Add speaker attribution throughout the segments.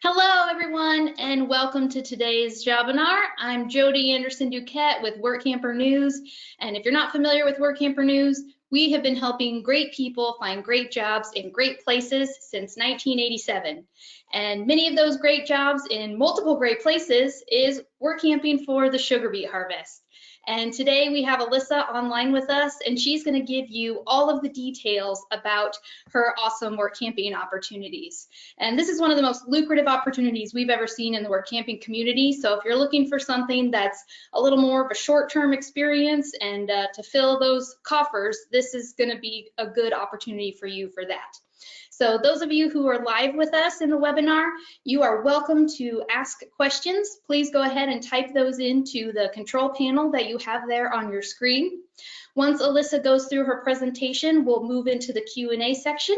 Speaker 1: Hello, everyone, and welcome to today's Jobinar. I'm Jody Anderson-Duquette with Workamper News, and if you're not familiar with Workamper News, we have been helping great people find great jobs in great places since 1987. And many of those great jobs in multiple great places is Workamping for the Sugar Beet Harvest. And today we have Alyssa online with us, and she's going to give you all of the details about her awesome Workamping opportunities. And this is one of the most lucrative opportunities we've ever seen in the Workamping community. So if you're looking for something that's a little more of a short-term experience and to fill those coffers, this is going to be a good opportunity for you for that. So those of you who are live with us in the webinar, you are welcome to ask questions. Please go ahead and type those into the control panel that you have there on your screen. Once Alyssa goes through her presentation, we'll move into the Q&A section,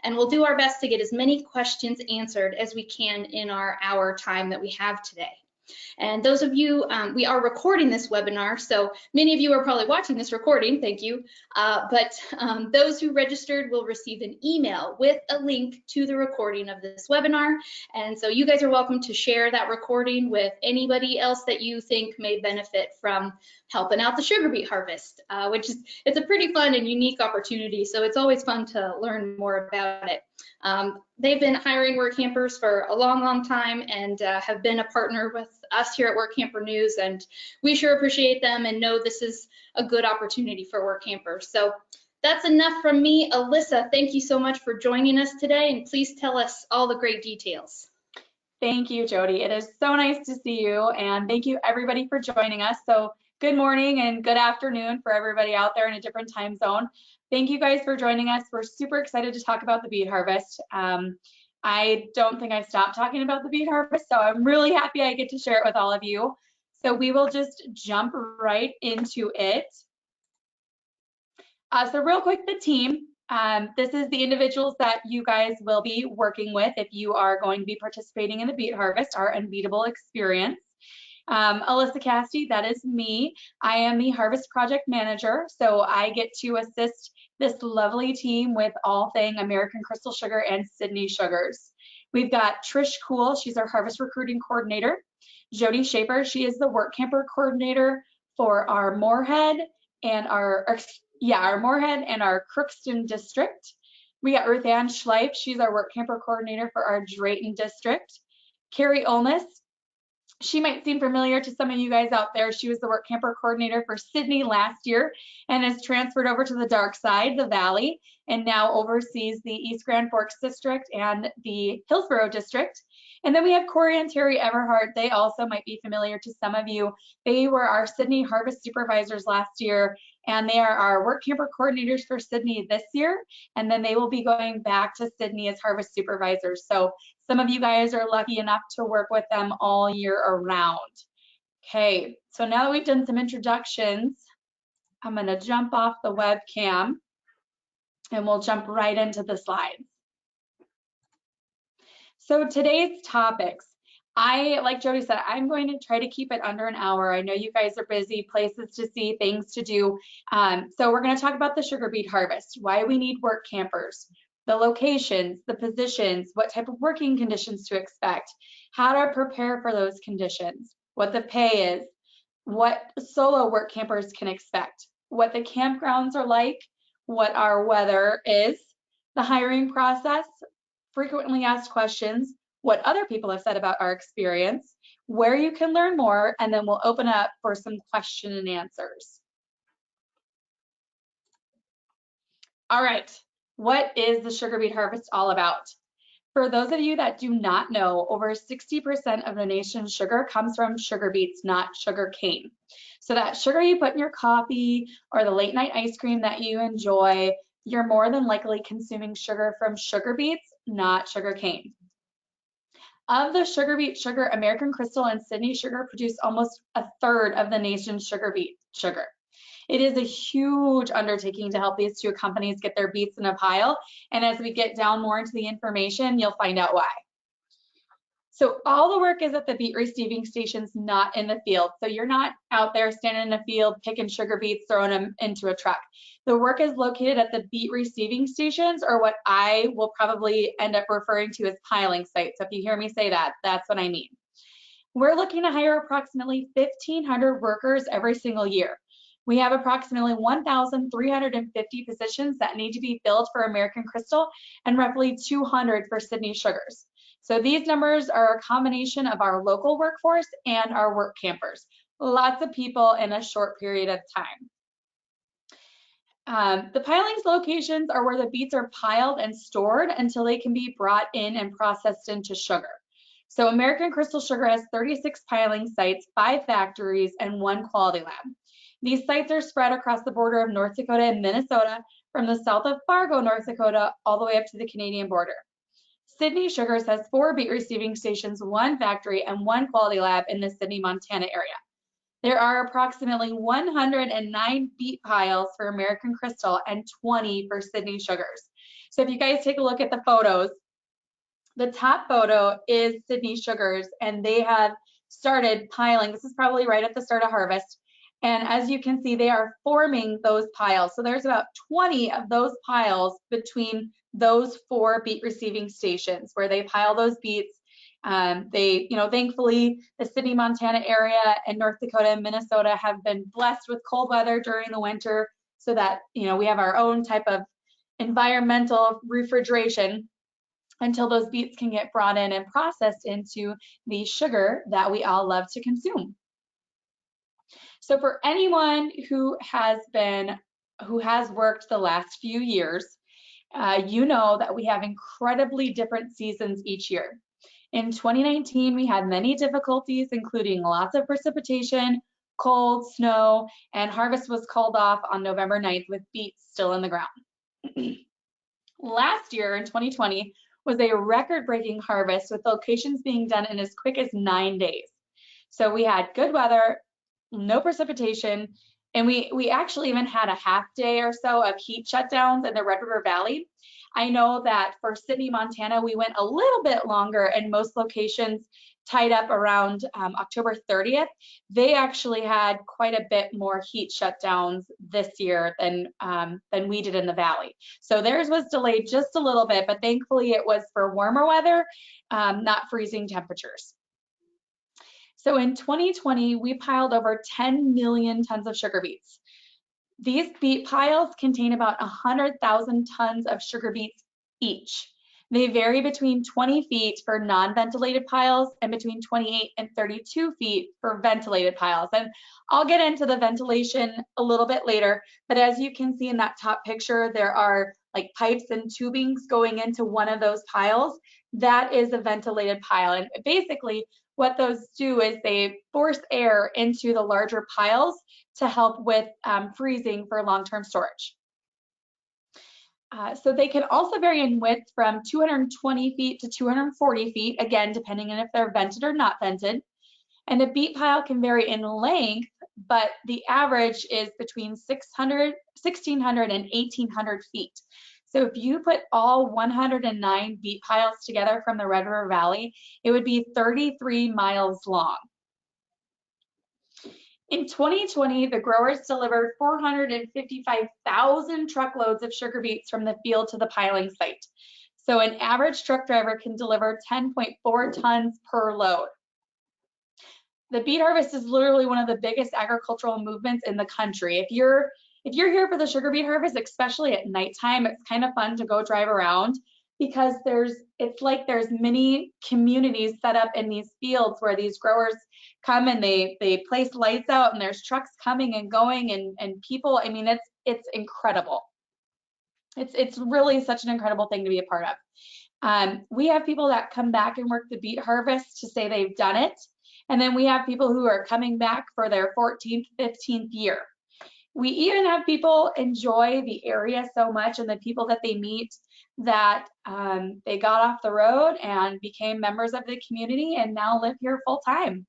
Speaker 1: and we'll do our best to get as many questions answered as we can in our hour time that we have today. And those of you, we are recording this webinar, so many of you are probably watching this recording, thank you. But those who registered will receive an email with a link to the recording of this webinar. And so you guys are welcome to share that recording with anybody else that you think may benefit from helping out the sugar beet harvest, which is, it's a pretty fun and unique opportunity. So it's always fun to learn more about it. They've been hiring Workampers for a long time and have been a partner with us here at Workamper News, and we sure appreciate them and know this is a good opportunity for Workampers. So that's enough from me. Alyssa, thank you so much for joining us today, and please tell us all the great details.
Speaker 2: Thank you, Jody. It is so nice to see you, and thank you everybody for joining us. So good morning and good afternoon for everybody out there in a different time zone. Thank you guys for joining us. We're super excited to talk about the beet harvest. I don't think I stopped talking about the beet harvest, so I'm really happy I get to share it with all of you. So we will just jump right into it. So real quick, the team. This is the individuals that you guys will be working with if you are going to be participating in the beet harvest, our Unbeetable experience. Alyssa Cassidy, that is me. I am the Harvest Project Manager, so I get to assist this lovely team with all thing American Crystal Sugar and Sydney Sugars. We've got Trish Cool, she's our Harvest Recruiting Coordinator. Jody Shaper, she is the Workamper Coordinator for our Moorhead and our Moorhead and our Crookston District. We got Ruth Ann Schleif, she's our Workamper Coordinator for our Drayton District. Carrie Olness, she might seem familiar to some of you guys out there. She was the Workamper Coordinator for Sydney last year and has transferred over to the dark side, the Valley, and now oversees the East Grand Forks District and the Hillsborough District. And then we have Corey and Terry Everhart. They also might be familiar to some of you. They were our Sydney Harvest Supervisors last year, and they are our Workamper Coordinators for Sydney this year. And then they will be going back to Sydney as Harvest Supervisors. So some of you guys are lucky enough to work with them all year around. Okay, so now that we've done some introductions, I'm gonna jump off the webcam and we'll jump right into the slides. So today's topics, like Jody said, I'm going to try to keep it under an hour. I know you guys are busy, places to see, things to do. So we're going to talk about the sugar beet harvest, why we need work campers, the locations, the positions, what type of working conditions to expect, how to prepare for those conditions, what the pay is, what solo work campers can expect, what the campgrounds are like, what our weather is, the hiring process, frequently asked questions, what other people have said about our experience, where you can learn more, and then we'll open up for some question and answers. All right, what is the sugar beet harvest all about? For those of you that do not know, over 60% of the nation's sugar comes from sugar beets, not sugar cane. So that sugar you put in your coffee or the late night ice cream that you enjoy, you're more than likely consuming sugar from sugar beets, not sugar cane. Of the sugar beet sugar, American Crystal and Sydney Sugar produce almost a third of the nation's sugar beet sugar. It is a huge undertaking to help these two companies get their beets in a pile, and as we get down more into the information, you'll find out why. So all the work is at the beet receiving stations, not in the field. So you're not out there standing in a field picking sugar beets, throwing them into a truck. The work is located at the beet receiving stations, or what I will probably end up referring to as piling sites. So if you hear me say that, that's what I mean. We're looking to hire approximately 1,500 workers every single year. We have approximately 1,350 positions that need to be filled for American Crystal and roughly 200 for Sydney Sugars. So these numbers are a combination of our local workforce and our work campers. Lots of people in a short period of time. The pilings locations are where the beets are piled and stored until they can be brought in and processed into sugar. So American Crystal Sugar has 36 piling sites, 5 factories, and 1 quality lab. These sites are spread across the border of North Dakota and Minnesota, from the south of Fargo, North Dakota, all the way up to the Canadian border. Sydney Sugars has 4 beet receiving stations, 1 factory, and 1 quality lab in the Sydney, Montana area. There are approximately 109 beet piles for American Crystal and 20 for Sydney Sugars. So if you guys take a look at the photos, the top photo is Sydney Sugars, and they have started piling. This is probably right at the start of harvest. And as you can see, they are forming those piles. So there's about 20 of those piles between those 4 beet receiving stations where they pile those beets. Thankfully, the Sydney, Montana area and North Dakota and Minnesota have been blessed with cold weather during the winter, so that, we have our own type of environmental refrigeration until those beets can get brought in and processed into the sugar that we all love to consume. So for anyone who has worked the last few years, you know that we have incredibly different seasons each year. In 2019, we had many difficulties, including lots of precipitation, cold, snow, and harvest was called off on November 9th with beets still in the ground. Last year, in 2020, was a record-breaking harvest, with locations being done in as quick as 9 days. So we had good weather, no precipitation, and we actually even had a half day or so of heat shutdowns in the Red River Valley. I know that for Sydney, Montana, we went a little bit longer, and most locations tied up around October 30th. They actually had quite a bit more heat shutdowns this year than we did in the valley. So theirs was delayed just a little bit, but thankfully it was for warmer weather, not freezing temperatures. So in 2020, we piled over 10 million tons of sugar beets. These beet piles contain about 100,000 tons of sugar beets each. They vary between 20 feet for non-ventilated piles and between 28 and 32 feet for ventilated piles. And I'll get into the ventilation a little bit later, but as you can see in that top picture, there are like pipes and tubings going into one of those piles. That is a ventilated pile. And basically what those do is they force air into the larger piles to help with freezing for long-term storage. So they can also vary in width from 220 feet to 240 feet, again, depending on if they're vented or not vented. And the beet pile can vary in length, but the average is between 1,600 and 1,800 feet. So if you put all 109 beet piles together from the Red River Valley, it would be 33 miles long. In 2020, the growers delivered 455,000 truckloads of sugar beets from the field to the piling site. So an average truck driver can deliver 10.4 tons per load. The beet harvest is literally one of the biggest agricultural movements in the country. If you're here for the sugar beet harvest, especially at nighttime, it's kind of fun to go drive around, because it's like there's many communities set up in these fields where these growers come and they place lights out, and there's trucks coming and going, and people. I mean, it's incredible. It's really such an incredible thing to be a part of. We have people that come back and work the beet harvest to say they've done it, and then we have people who are coming back for their 14th, 15th year. We even have people enjoy the area so much and the people that they meet that they got off the road and became members of the community and now live here full time.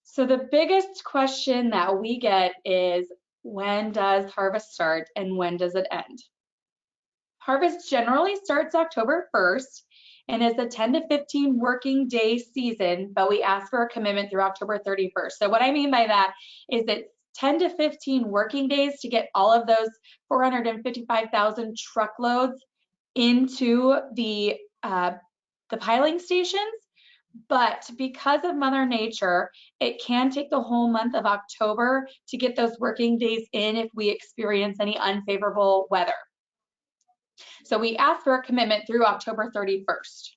Speaker 2: So the biggest question that we get is, when does harvest start and when does it end? Harvest generally starts October 1st, and it's a 10 to 15 working day season, but we ask for a commitment through October 31st. So what I mean by that is it's 10 to 15 working days to get all of those 455,000 truckloads into the piling stations. But because of Mother Nature, it can take the whole month of October to get those working days in if we experience any unfavorable weather. So we ask for a commitment through October 31st.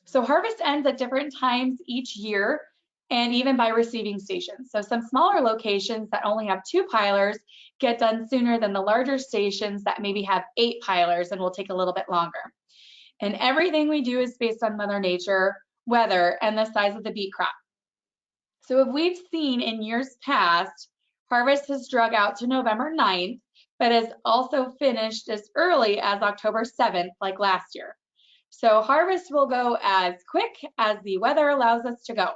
Speaker 2: So harvest ends at different times each year and even by receiving stations. So some smaller locations that only have 2 pilers get done sooner than the larger stations that maybe have 8 pilers and will take a little bit longer. And everything we do is based on Mother Nature, weather, and the size of the beet crop. So if we've seen in years past, harvest has drug out to November 9th, but has also finished as early as October 7th, like last year. So harvest will go as quick as the weather allows us to go.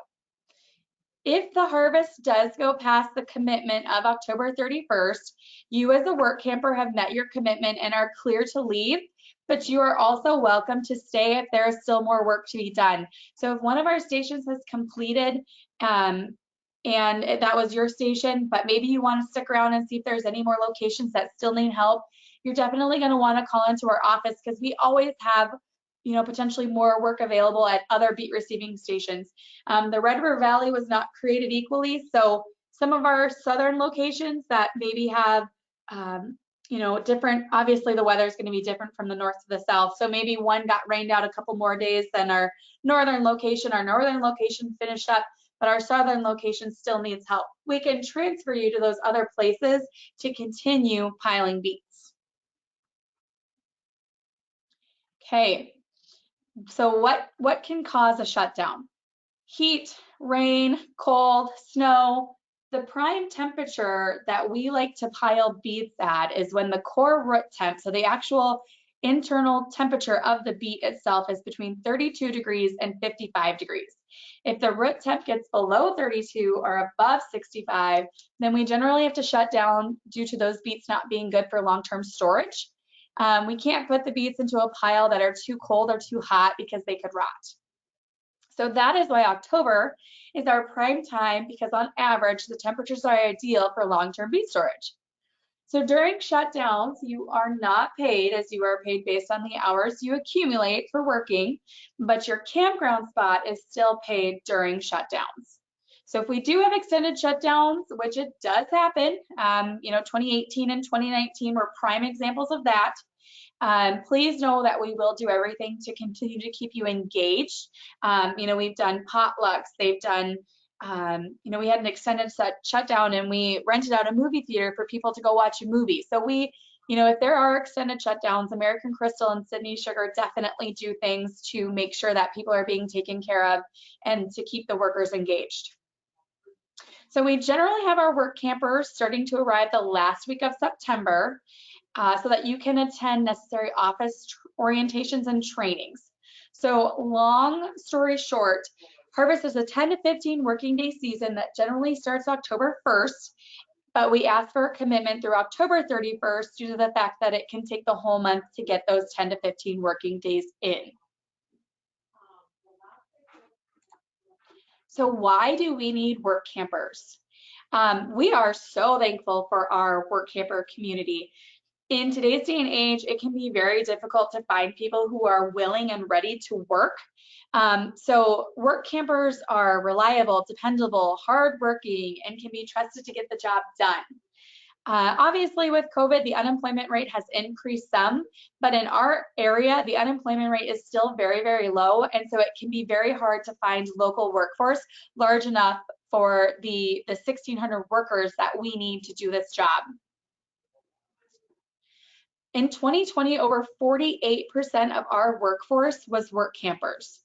Speaker 2: If the harvest does go past the commitment of October 31st, you as a work camper have met your commitment and are clear to leave, but you are also welcome to stay if there is still more work to be done. So if one of our stations has completed and that was your station, but maybe you want to stick around and see if there's any more locations that still need help, you're definitely going to want to call into our office because we always have potentially more work available at other beet receiving stations. The Red River Valley was not created equally, so some of our southern locations that maybe have different, obviously the weather is going to be different from the north to the south, so maybe one got rained out a couple more days than our northern location. Our northern location finished up, but our southern location still needs help. We can transfer you to those other places to continue piling beets. Okay. So what can cause a shutdown? Heat, rain, cold, snow. The prime temperature that we like to pile beets at is when the core root temp, so the actual internal temperature of the beet itself, is between 32 degrees and 55 degrees. If the root temp gets below 32 or above 65, then we generally have to shut down due to those beets not being good for long-term storage. We can't put the beets into a pile that are too cold or too hot because they could rot. So that is why October is our prime time, because on average, the temperatures are ideal for long-term beet storage. So during shutdowns, you are not paid, as you are paid based on the hours you accumulate for working, but your campground spot is still paid during shutdowns. So if we do have extended shutdowns, which it does happen, 2018 and 2019 were prime examples of that. Please know that we will do everything to continue to keep you engaged. We've done potlucks, they've done, we had an extended shutdown and we rented out a movie theater for people to go watch a movie. So if there are extended shutdowns, American Crystal and Sydney Sugar definitely do things to make sure that people are being taken care of and to keep the workers engaged. So we generally have our work campers starting to arrive the last week of September so that you can attend necessary office orientations and trainings. So long story short, harvest is a 10 to 15 working day season that generally starts October 1st, but we ask for a commitment through October 31st due to the fact that it can take the whole month to get those 10 to 15 working days in. So why do we need work campers? We are so thankful for our work camper community. In today's day and age, it can be very difficult to find people who are willing and ready to work. So work campers are reliable, dependable, hardworking, and can be trusted to get the job done. Obviously, with COVID, the unemployment rate has increased some, but in our area, the unemployment rate is still very, very low, and so it can be very hard to find local workforce large enough for the 1,600 workers that we need to do this job. In 2020, over 48% of our workforce was work campers.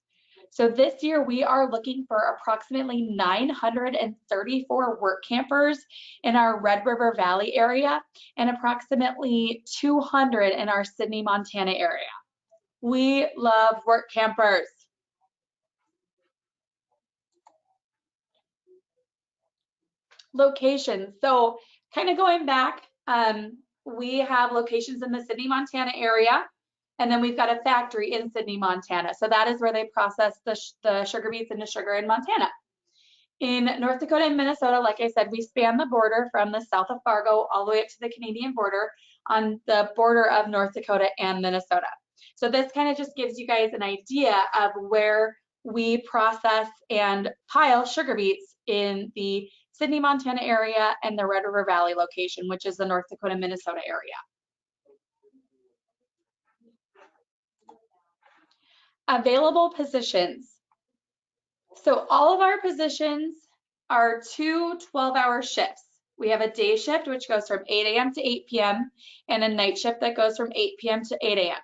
Speaker 2: So this year we are looking for approximately 934 work campers in our Red River Valley area and approximately 200 in our Sydney, Montana area. We love work campers. Locations. So kind of going back, we have locations in the Sydney, Montana area. And then we've got a factory in Sidney, Montana. So that is where they process the sugar beets into sugar in Montana. In North Dakota and Minnesota, like I said, we span the border from the south of Fargo all the way up to the Canadian border on the border of North Dakota and Minnesota. So this kind of just gives you guys an idea of where we process and pile sugar beets in the Sidney, Montana area and the Red River Valley location, which is the North Dakota, Minnesota area. Available positions. So all of our positions are 2 12-hour shifts. We have a day shift, which goes from 8 a.m. to 8 p.m., and a night shift that goes from 8 p.m. to 8 a.m.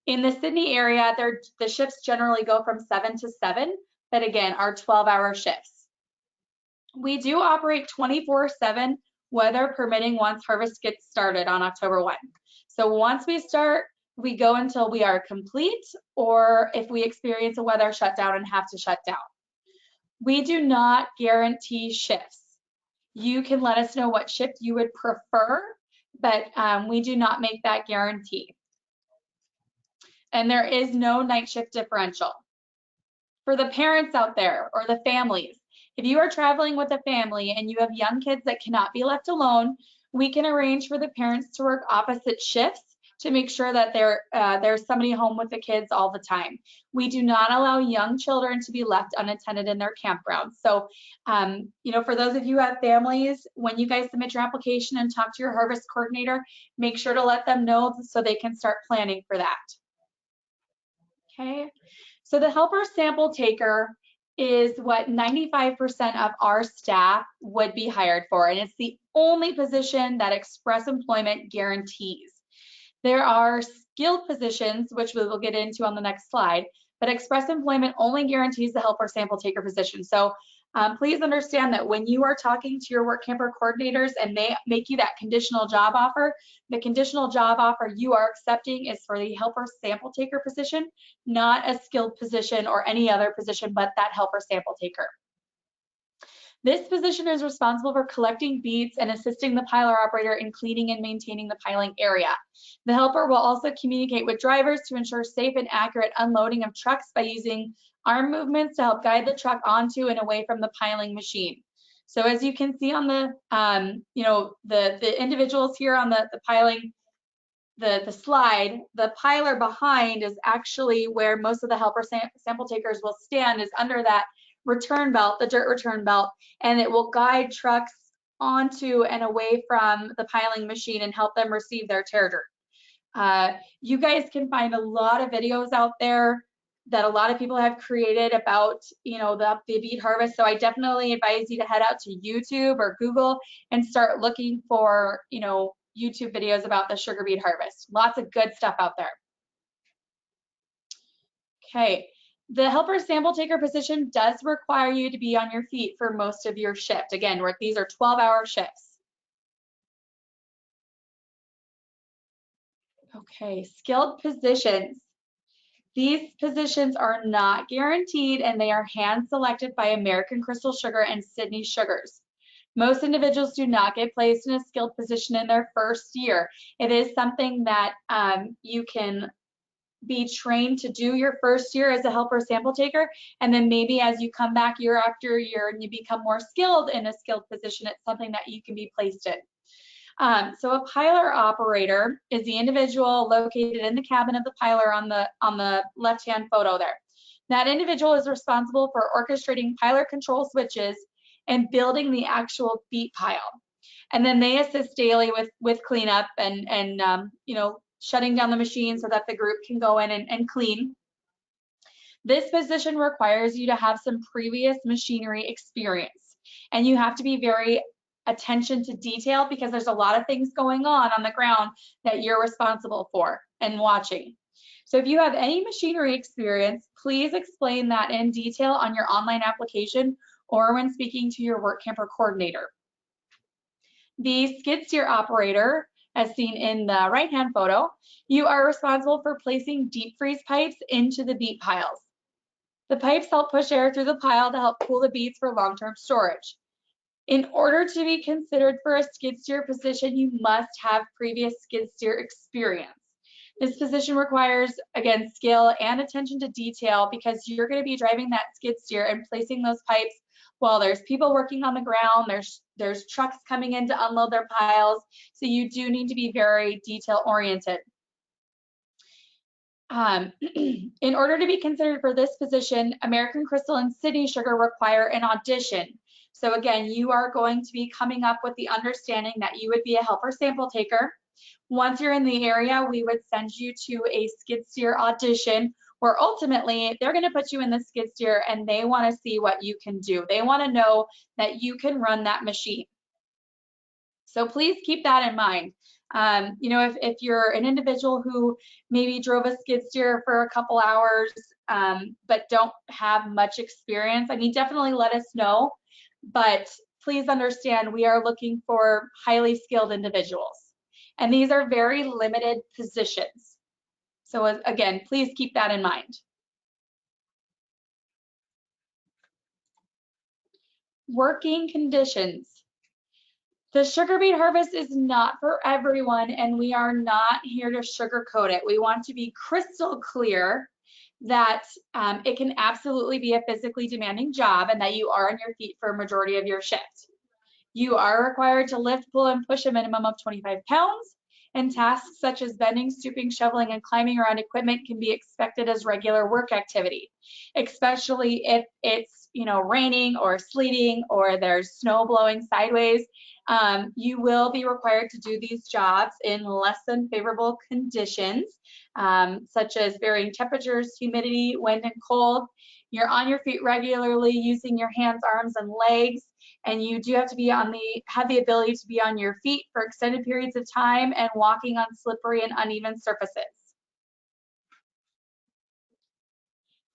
Speaker 2: In the Sidney area, the shifts generally go from 7 to 7, but again, are 12-hour shifts. We do operate 24/7, weather permitting, once harvest gets started on October 1. So once we start, we go until we are complete, or if we experience a weather shutdown and have to shut down. We do not guarantee shifts. You can let us know what shift you would prefer, but we do not make that guarantee. And there is no night shift differential. For the parents out there or the families, if you are traveling with a family and you have young kids that cannot be left alone, we can arrange for the parents to work opposite shifts to make sure that there's somebody home with the kids all the time. We do not allow young children to be left unattended in their campgrounds. So, you know, for those of you who have families, when you guys submit your application and talk to your harvest coordinator, make sure to let them know so they can start planning for that. Okay, so the helper sample taker is what 95% of our staff would be hired for, and it's the only position that Express Employment guarantees. There are skilled positions, which we will get into on the next slide, but Express Employment only guarantees the helper sample taker position. So please understand that when you are talking to your WorkCamper coordinators and they make you that conditional job offer, the conditional job offer you are accepting is for the helper sample taker position, not a skilled position or any other position but that helper sample taker. This position is responsible for collecting beets and assisting the piler operator in cleaning and maintaining the piling area. The helper will also communicate with drivers to ensure safe and accurate unloading of trucks by using arm movements to help guide the truck onto and away from the piling machine. So as you can see on the, you know, the individuals here on the piling, the slide, the piler behind is actually where most of the helper sample takers will stand, is under that return belt, the dirt return belt, and it will guide trucks onto and away from the piling machine and help them receive their tear dirt. You guys can find a lot of videos out there that a lot of people have created about, you know, the beet harvest. So I definitely advise you to head out to YouTube or Google and start looking for, you know, YouTube videos about the sugar beet harvest. Lots of good stuff out there. Okay. The helper sample taker position does require you to be on your feet for most of your shift. Again, these are 12-hour shifts. Okay, skilled positions. These positions are not guaranteed and they are hand selected by American Crystal Sugar and Sidney Sugars. Most individuals do not get placed in a skilled position in their first year. It is something that you can be trained to do your first year as a helper sample taker, and then maybe as you come back year after year and you become more skilled in a skilled position, it's something that you can be placed in. So a piler operator is the individual located in the cabin of the piler on the left-hand photo there. That individual is responsible for orchestrating piler control switches and building the actual beet pile. And then they assist daily with cleanup and you know, shutting down the machine so that the group can go in and clean. This position requires you to have some previous machinery experience, and you have to be very attention to detail because there's a lot of things going on the ground that you're responsible for and watching. So if you have any machinery experience, please explain that in detail on your online application or when speaking to your WorkCamper coordinator. The skid steer operator, as seen in the right-hand photo, you are responsible for placing deep freeze pipes into the beet piles. The pipes help push air through the pile to help cool the beets for long-term storage. In order to be considered for a skid steer position, you must have previous skid steer experience. This position requires, again, skill and attention to detail because you're going to be driving that skid steer and placing those pipes while there's people working on the ground, there's trucks coming in to unload their piles. So you do need to be very detail oriented. In order to be considered for this position, American Crystal and City Sugar require an audition. So again, you are going to be coming up with the understanding that you would be a helper sample taker. Once you're in the area, we would send you to a skid steer audition where ultimately they're going to put you in the skid steer and they want to see what you can do. They want to know that you can run that machine. So please keep that in mind. You know, if you're an individual who maybe drove a skid steer for a couple hours but don't have much experience, I mean, definitely let us know. But please understand we are looking for highly skilled individuals. And these are very limited positions. So again, please keep that in mind. Working conditions. The sugar beet harvest is not for everyone, and we are not here to sugarcoat it. We want to be crystal clear that it can absolutely be a physically demanding job and that you are on your feet for a majority of your shift. You are required to lift, pull, and push a minimum of 25 pounds, and tasks such as bending, stooping, shoveling, and climbing around equipment can be expected as regular work activity, especially if it's, you know, raining or sleeting or there's snow blowing sideways. You will be required to do these jobs in less than favorable conditions, such as varying temperatures, humidity, wind, and cold. You're on your feet regularly using your hands, arms, and legs, and you do have to be have the ability to be on your feet for extended periods of time and walking on slippery and uneven surfaces.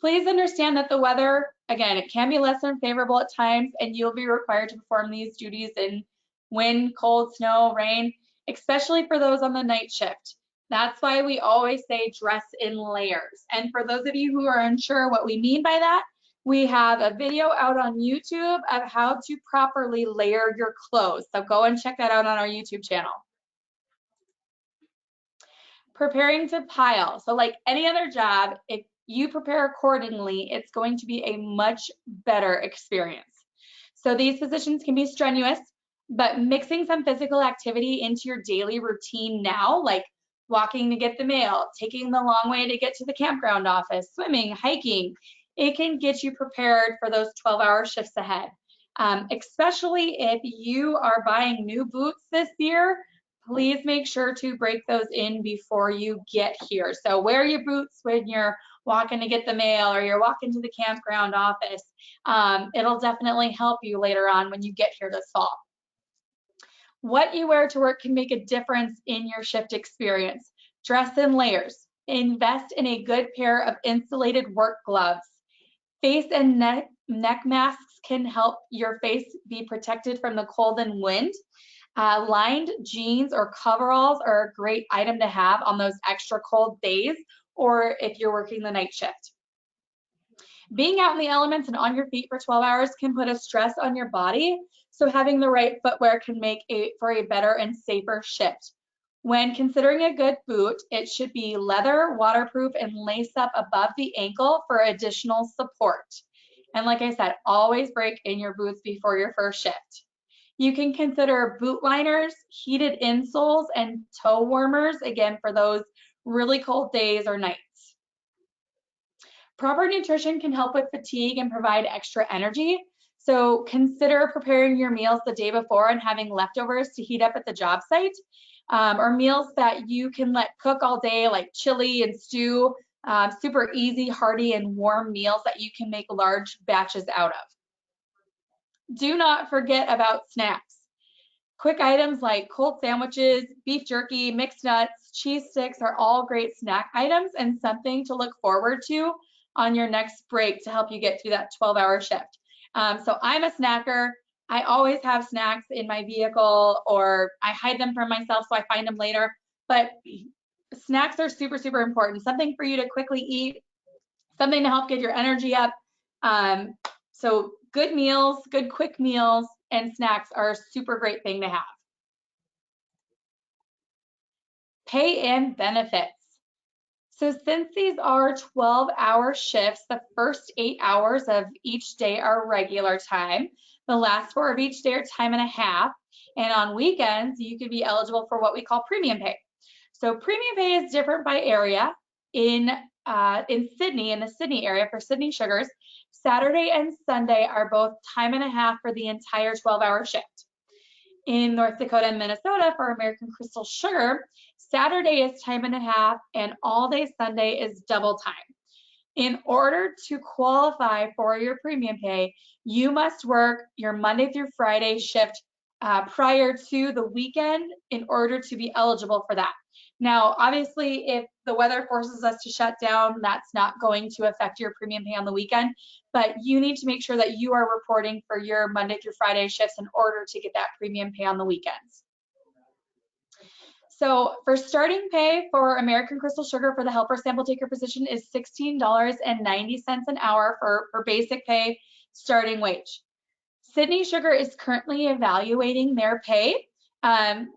Speaker 2: Please understand that the weather, again, it can be less than favorable at times, and you'll be required to perform these duties in wind, cold, snow, rain, especially for those on the night shift. That's why we always say dress in layers. And for those of you who are unsure what we mean by that, we have a video out on YouTube of how to properly layer your clothes. So go and check that out on our YouTube channel. Preparing to pile. So like any other job, if you prepare accordingly, it's going to be a much better experience. So these positions can be strenuous, but mixing some physical activity into your daily routine now, like walking to get the mail, taking the long way to get to the campground office, swimming, hiking, it can get you prepared for those 12-hour shifts ahead. Especially if you are buying new boots this year, please make sure to break those in before you get here. So wear your boots when you're walking to get the mail or you're walking to the campground office. It'll definitely help you later on when you get here this fall. What you wear to work can make a difference in your shift experience. Dress in layers. Invest in a good pair of insulated work gloves. Face and neck masks can help your face be protected from the cold and wind. Lined jeans or coveralls are a great item to have on those extra cold days or if you're working the night shift. Being out in the elements and on your feet for 12 hours can put a stress on your body, so having the right footwear can make for a better and safer shift. When considering a good boot, it should be leather, waterproof, and lace up above the ankle for additional support. And like I said, always break in your boots before your first shift. You can consider boot liners, heated insoles, and toe warmers, again, for those really cold days or nights. Proper nutrition can help with fatigue and provide extra energy. So consider preparing your meals the day before and having leftovers to heat up at the job site, or meals that you can let cook all day, like chili and stew, super easy, hearty, and warm meals that you can make large batches out of. Do not forget about snacks. Quick items like cold sandwiches, beef jerky, mixed nuts, cheese sticks are all great snack items and something to look forward to on your next break to help you get through that 12-hour shift. So I'm a snacker. I always have snacks in my vehicle, or I hide them from myself so I find them later. But snacks are super, super important. Something for you to quickly eat, something to help get your energy up. So good meals, good quick meals, and snacks are a super great thing to have. Pay and benefits. So since these are 12-hour shifts, the first 8 hours of each day are regular time. The last 4 of each day are time and a half. And on weekends, you could be eligible for what we call premium pay. So premium pay is different by area. In Sydney, in the Sydney area for Sydney Sugars, Saturday and Sunday are both time and a half for the entire 12-hour shift. In North Dakota and Minnesota for American Crystal Sugar, Saturday is time and a half and all day Sunday is double time. In order to qualify for your premium pay, you must work your Monday through Friday shift prior to the weekend in order to be eligible for that. Now, obviously, if the weather forces us to shut down, that's not going to affect your premium pay on the weekend, but you need to make sure that you are reporting for your Monday through Friday shifts in order to get that premium pay on the weekends. So for starting pay for American Crystal Sugar for the helper sample taker position is $16.90 an hour for basic pay, starting wage. Sydney Sugar is currently evaluating their pay.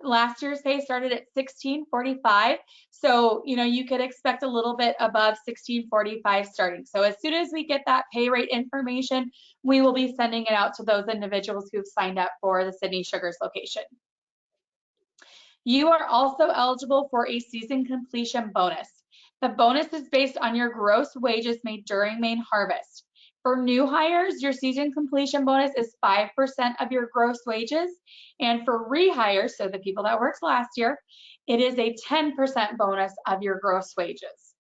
Speaker 2: Last year's pay started at $16.45, so you could expect a little bit above $16.45 starting. So as soon as we get that pay rate information, we will be sending it out to those individuals who've signed up for the Sydney Sugars location. You are also eligible for a season completion bonus. The bonus is based on your gross wages made during main harvest. For new hires, your season completion bonus is 5% of your gross wages. And for rehires, so the people that worked last year, it is a 10% bonus of your gross wages.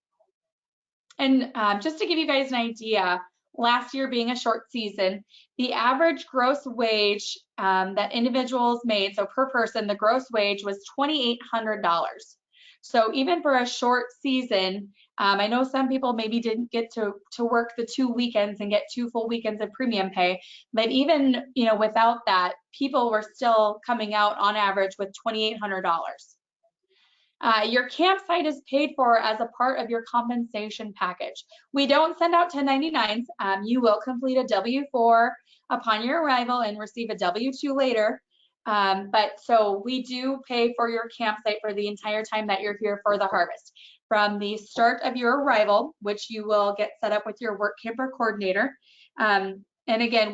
Speaker 2: And just to give you guys an idea, last year being a short season, the average gross wage that individuals made, so per person, the gross wage was $2,800. So even for a short season, I know some people maybe didn't get to work the 2 weekends and get 2 full weekends of premium pay, but even without that, people were still coming out on average with $2,800. Your campsite is paid for as a part of your compensation package. We don't send out 1099s. You will complete a W-4 upon your arrival and receive a W-2 later. But so we do pay for your campsite for the entire time that you're here for the harvest. From the start of your arrival, which you will get set up with your Workamper coordinator. And again,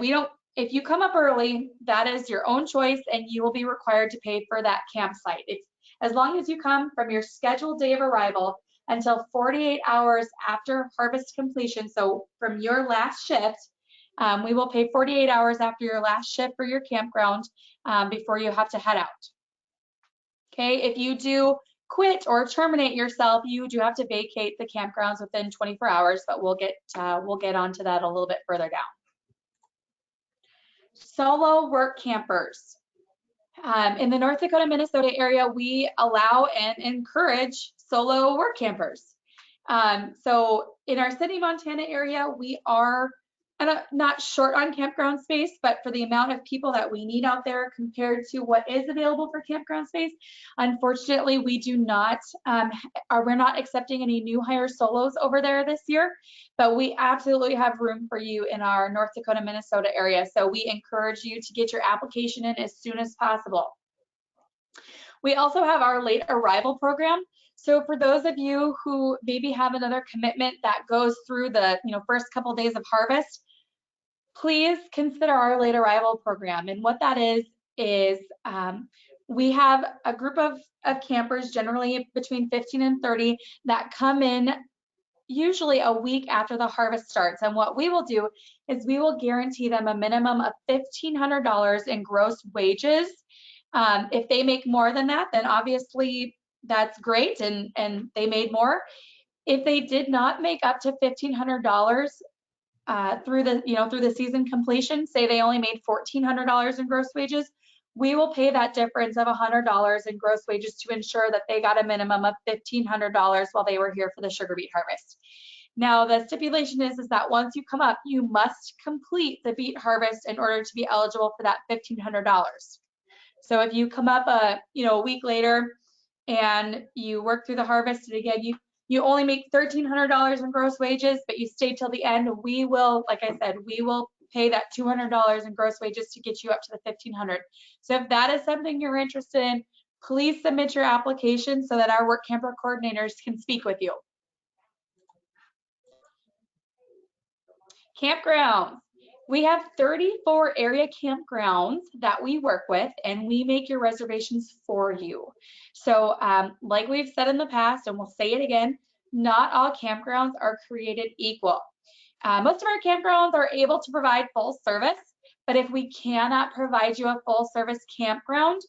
Speaker 2: if you come up early, that is your own choice and you will be required to pay for that campsite. As long as you come from your scheduled day of arrival until 48 hours after harvest completion, so from your last shift, we will pay 48 hours after your last shift for your campground before you have to head out. Okay, if you do quit or terminate yourself, you do have to vacate the campgrounds within 24 hours, but we'll get onto that a little bit further down. Solo work campers. In the North Dakota, Minnesota area, we allow and encourage solo work campers. So in our Sydney, Montana area, we are not short on campground space, but for the amount of people that we need out there compared to what is available for campground space, unfortunately, we do not, we're not accepting any new hire solos over there this year, but we absolutely have room for you in our North Dakota, Minnesota area. So we encourage you to get your application in as soon as possible. We also have our late arrival program. So for those of you who maybe have another commitment that goes through the first couple days of harvest, please consider our late arrival program. And what that is we have a group of campers, generally between 15 and 30, that come in usually a week after the harvest starts. And what we will do is we will guarantee them a minimum of $1,500 in gross wages. If they make more than that, then obviously that's great and they made more. If they did not make up to $1,500 through the season completion, say they only made $1,400 in gross wages, we will pay that difference of $100 in gross wages to ensure that they got a minimum of $1,500 while they were here for the sugar beet harvest. Now, the stipulation is that once you come up, you must complete the beet harvest in order to be eligible for that $1,500. So if you come up a week later and you work through the harvest, and again, you only make $1,300 in gross wages, but you stay till the end, we will, like I said, we will pay that $200 in gross wages to get you up to the $1,500. So if that is something you're interested in, please submit your application so that our Workamper coordinators can speak with you. Campgrounds. We have 34 area campgrounds that we work with, and we make your reservations for you. So like we've said in the past, and we'll say it again, not all campgrounds are created equal. Most of our campgrounds are able to provide full service, but if we cannot provide you a full service campground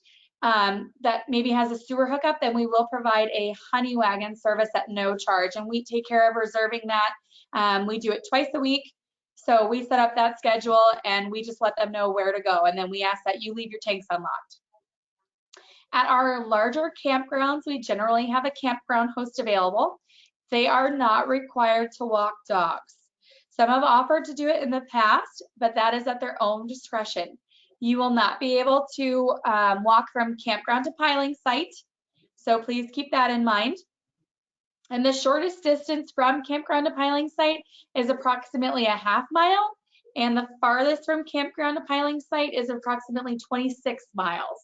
Speaker 2: that maybe has a sewer hookup, then we will provide a honey wagon service at no charge, and we take care of reserving that. We do it twice a week. So we set up that schedule and we just let them know where to go. And then we ask that you leave your tanks unlocked. At our larger campgrounds, we generally have a campground host available. They are not required to walk dogs. Some have offered to do it in the past, but that is at their own discretion. You will not be able to walk from campground to piling site. So please keep that in mind. And the shortest distance from campground to piling site is approximately a half mile, and the farthest from campground to piling site is approximately 26 miles.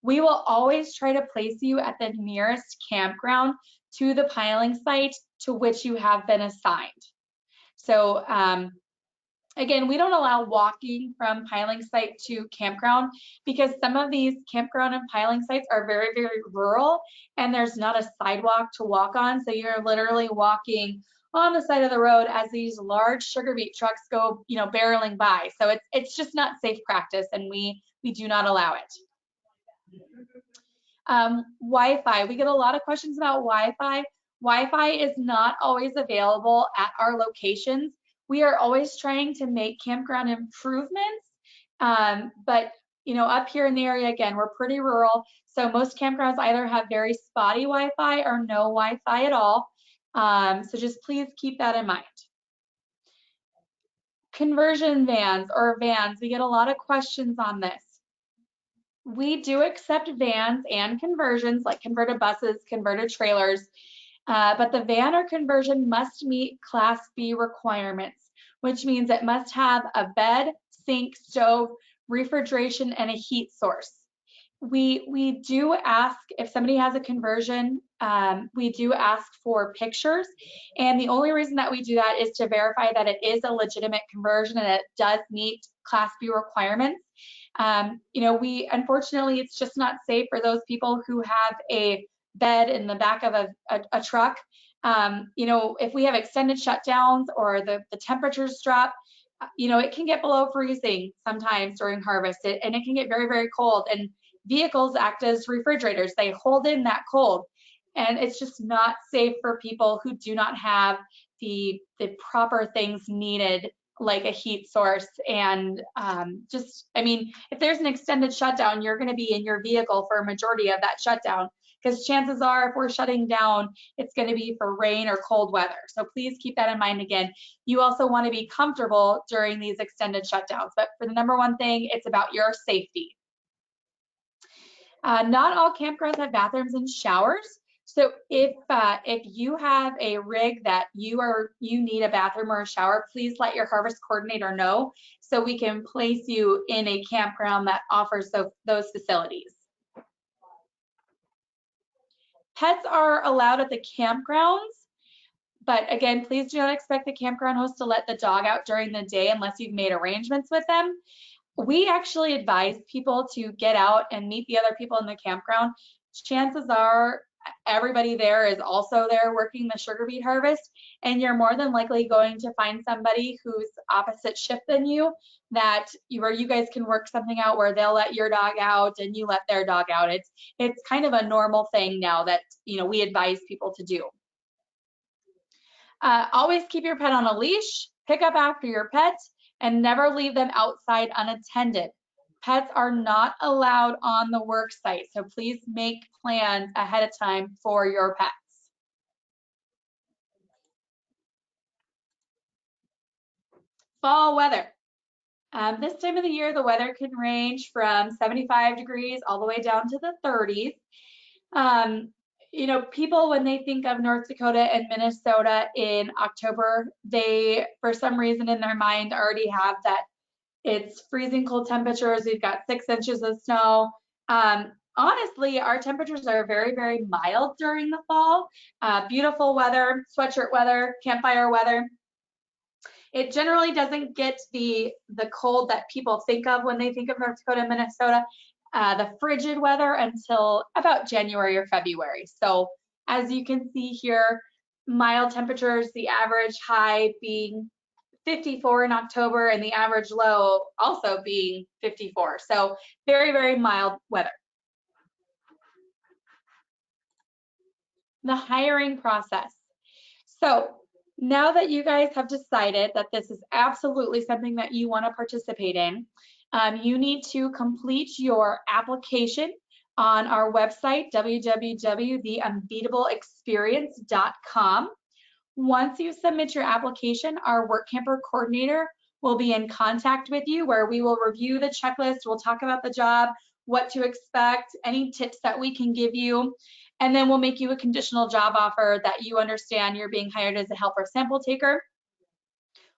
Speaker 2: We will always try to place you at the nearest campground to the piling site to which you have been assigned. So again, we don't allow walking from piling site to campground because some of these campground and piling sites are very, very rural and there's not a sidewalk to walk on. So you're literally walking on the side of the road as these large sugar beet trucks go, barreling by. So it's just not safe practice, and we do not allow it. Wi-Fi, we get a lot of questions about Wi-Fi. Wi-Fi is not always available at our locations. We are always trying to make campground improvements, but up here in the area, again, we're pretty rural, so most campgrounds either have very spotty Wi-Fi or no Wi-Fi at all. So just please keep that in mind. Conversion vans or vans, we get a lot of questions on this. We do accept vans and conversions like converted buses, converted trailers, but the van or conversion must meet Class B requirements, which means it must have a bed, sink, stove, refrigeration, and a heat source. We do ask if somebody has a conversion, we do ask for pictures, and the only reason that we do that is to verify that it is a legitimate conversion and it does meet Class B requirements. Unfortunately, it's just not safe for those people who have a bed in the back of a truck. If we have extended shutdowns or the temperatures drop, it can get below freezing sometimes during harvest, and it can get very, very cold. And vehicles act as refrigerators. They hold in that cold, and it's just not safe for people who do not have the proper things needed, like a heat source. And if there's an extended shutdown, you're going to be in your vehicle for a majority of that shutdown, because chances are if we're shutting down, it's going to be for rain or cold weather. So please keep that in mind. Again, you also want to be comfortable during these extended shutdowns, but for the number one thing, it's about your safety. Not all campgrounds have bathrooms and showers. So if you have a rig that you need a bathroom or a shower, please let your harvest coordinator know so we can place you in a campground that offers those facilities. Pets are allowed at the campgrounds, but again, please do not expect the campground host to let the dog out during the day unless you've made arrangements with them. We actually advise people to get out and meet the other people in the campground. Chances are everybody there is also there working the sugar beet harvest, and you're more than likely going to find somebody who's opposite shift than you, where you guys can work something out where they'll let your dog out and you let their dog out. It's kind of a normal thing now that we advise people to do. Always keep your pet on a leash, pick up after your pet, and never leave them outside unattended. Pets are not allowed on the work site, so please make plans ahead of time for your pets. Fall weather. This time of the year, the weather can range from 75 degrees all the way down to the 30s. People, when they think of North Dakota and Minnesota in October, they, for some reason in their mind, already have that it's freezing cold temperatures. We've got 6 inches of snow. Honestly, our temperatures are very, very mild during the fall. Beautiful weather, sweatshirt weather, campfire weather. It generally doesn't get the cold that people think of when they think of North Dakota and Minnesota, the frigid weather, until about January or February. So as you can see here, mild temperatures, the average high being 54 in October and the average low also being 54. So very, very mild weather. The hiring process. So now that you guys have decided that this is absolutely something that you want to participate in, you need to complete your application on our website, www.theunbeatableexperience.com. Once you submit your application, our WorkCamper coordinator will be in contact with you, where we will review the checklist, we'll talk about the job, what to expect, any tips that we can give you, and then we'll make you a conditional job offer that you understand you're being hired as a helper sample taker.